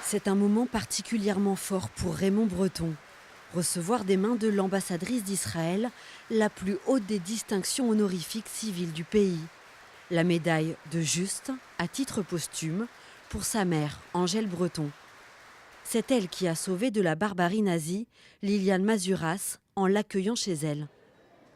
C'est un moment particulièrement fort pour Raymond Breton. Recevoir des mains de l'ambassadrice d'Israël la plus haute des distinctions honorifiques civiles du pays. La médaille de Juste, à titre posthume, pour sa mère, Angèle Breton. C'est elle qui a sauvé de la barbarie nazie Liliane Mazuras en l'accueillant chez elle.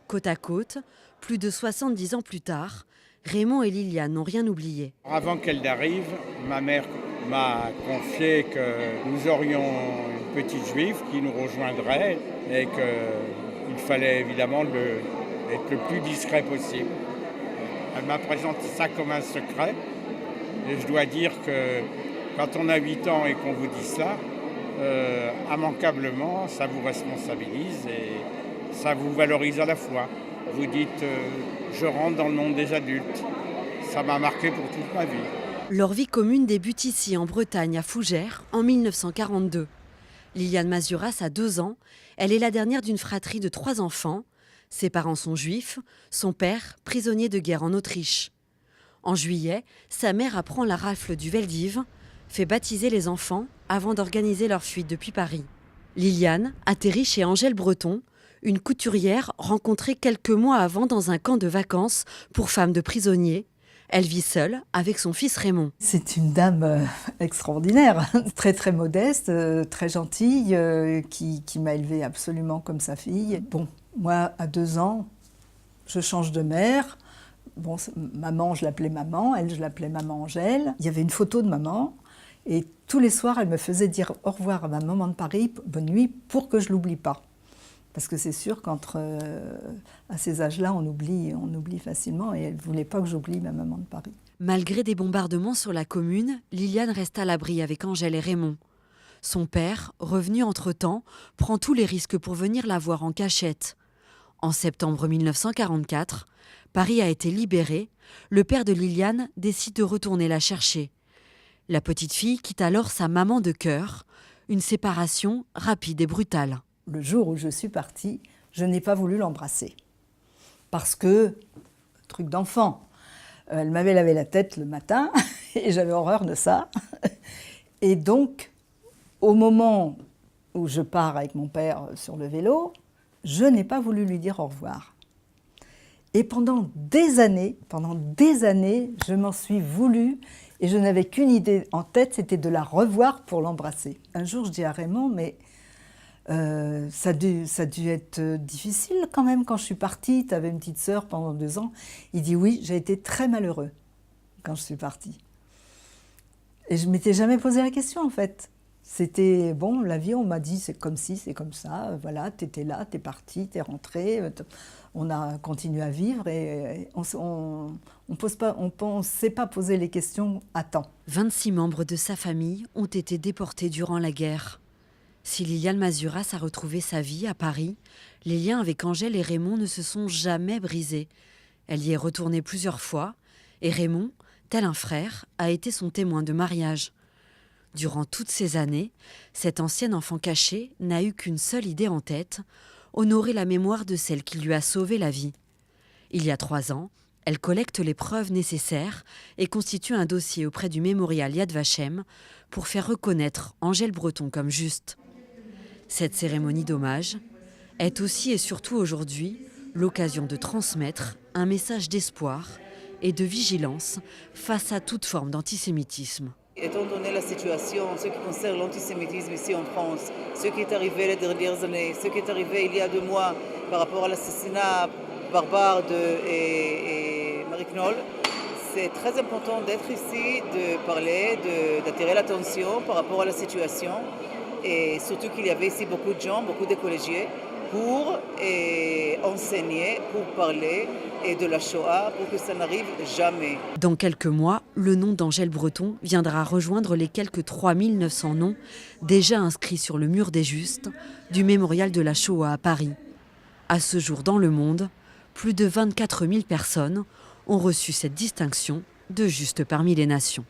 Côte à côte, plus de 70 ans plus tard, Raymond et Liliane n'ont rien oublié. Avant qu'elle n'arrive, ma mère m'a confié que nous aurions une petite juive qui nous rejoindrait et qu'il fallait évidemment être le plus discret possible. Elle m'a présenté ça comme un secret et je dois dire que quand on a 8 ans et qu'on vous dit cela, immanquablement, ça vous responsabilise et ça vous valorise à la fois. Vous dites je rentre dans le monde des adultes. Ça m'a marqué pour toute ma vie. Leur vie commune débute ici en Bretagne, à Fougères, en 1942. Liliane Mazuras a 2 ans. Elle est la dernière d'une fratrie de 3 enfants. Ses parents sont juifs, son père prisonnier de guerre en Autriche. En juillet, sa mère apprend la rafle du Veldiv, fait baptiser les enfants avant d'organiser leur fuite depuis Paris. Liliane atterrit chez Angèle Breton, une couturière rencontrée quelques mois avant dans un camp de vacances pour femmes de prisonniers. Elle vit seule avec son fils Raymond. C'est une dame extraordinaire, très très modeste, très gentille, qui m'a élevée absolument comme sa fille. Bon, moi à 2 ans, je change de mère. Bon, maman, je l'appelais maman, elle, je l'appelais maman Angèle. Il y avait une photo de maman et tous les soirs, elle me faisait dire au revoir à ma maman de Paris, bonne nuit, pour que je l'oublie pas. Parce que c'est sûr qu'à ces âges-là, on oublie facilement et elle ne voulait pas que j'oublie ma maman de Paris. Malgré des bombardements sur la commune, Liliane reste à l'abri avec Angèle et Raymond. Son père, revenu entre-temps, prend tous les risques pour venir la voir en cachette. En septembre 1944, Paris a été libéré. Le père de Liliane décide de retourner la chercher. La petite fille quitte alors sa maman de cœur. Une séparation rapide et brutale. Le jour où je suis partie, je n'ai pas voulu l'embrasser. Parce que, truc d'enfant, elle m'avait lavé la tête le matin et j'avais horreur de ça. Et donc, au moment où je pars avec mon père sur le vélo, je n'ai pas voulu lui dire au revoir. Et pendant des années, je m'en suis voulu et je n'avais qu'une idée en tête, c'était de la revoir pour l'embrasser. Un jour, je dis à Raymond, mais ça a dû être difficile quand même quand je suis partie. Tu avais une petite sœur pendant 2 ans. Il dit oui, j'ai été très malheureux quand je suis partie. Et je ne m'étais jamais posé la question en fait. C'était bon, la vie, on m'a dit c'est comme ci, c'est comme ça. Voilà, tu étais là, tu es partie, tu es rentrée. On a continué à vivre et on ne s'est pas posé les questions à temps. 26 membres de sa famille ont été déportés durant la guerre. Si Liliane Mazuras a retrouvé sa vie à Paris, les liens avec Angèle et Raymond ne se sont jamais brisés. Elle y est retournée plusieurs fois et Raymond, tel un frère, a été son témoin de mariage. Durant toutes ces années, cet ancien enfant caché n'a eu qu'une seule idée en tête, honorer la mémoire de celle qui lui a sauvé la vie. Il y a 3 ans, elle collecte les preuves nécessaires et constitue un dossier auprès du mémorial Yad Vashem pour faire reconnaître Angèle Breton comme juste. Cette cérémonie d'hommage est aussi et surtout aujourd'hui l'occasion de transmettre un message d'espoir et de vigilance face à toute forme d'antisémitisme. Étant donné la situation, ce qui concerne l'antisémitisme ici en France, ce qui est arrivé les dernières années, ce qui est arrivé il y a 2 mois par rapport à l'assassinat barbare et Marie Knoll, c'est très important d'être ici, de parler, d'attirer l'attention par rapport à la situation. Et surtout qu'il y avait ici beaucoup de gens, beaucoup de collégiens, pour enseigner, pour parler et de la Shoah, pour que ça n'arrive jamais. Dans quelques mois, le nom d'Angèle Breton viendra rejoindre les quelques 3900 noms déjà inscrits sur le mur des Justes du mémorial de la Shoah à Paris. À ce jour dans le monde, plus de 24 000 personnes ont reçu cette distinction de Juste parmi les nations.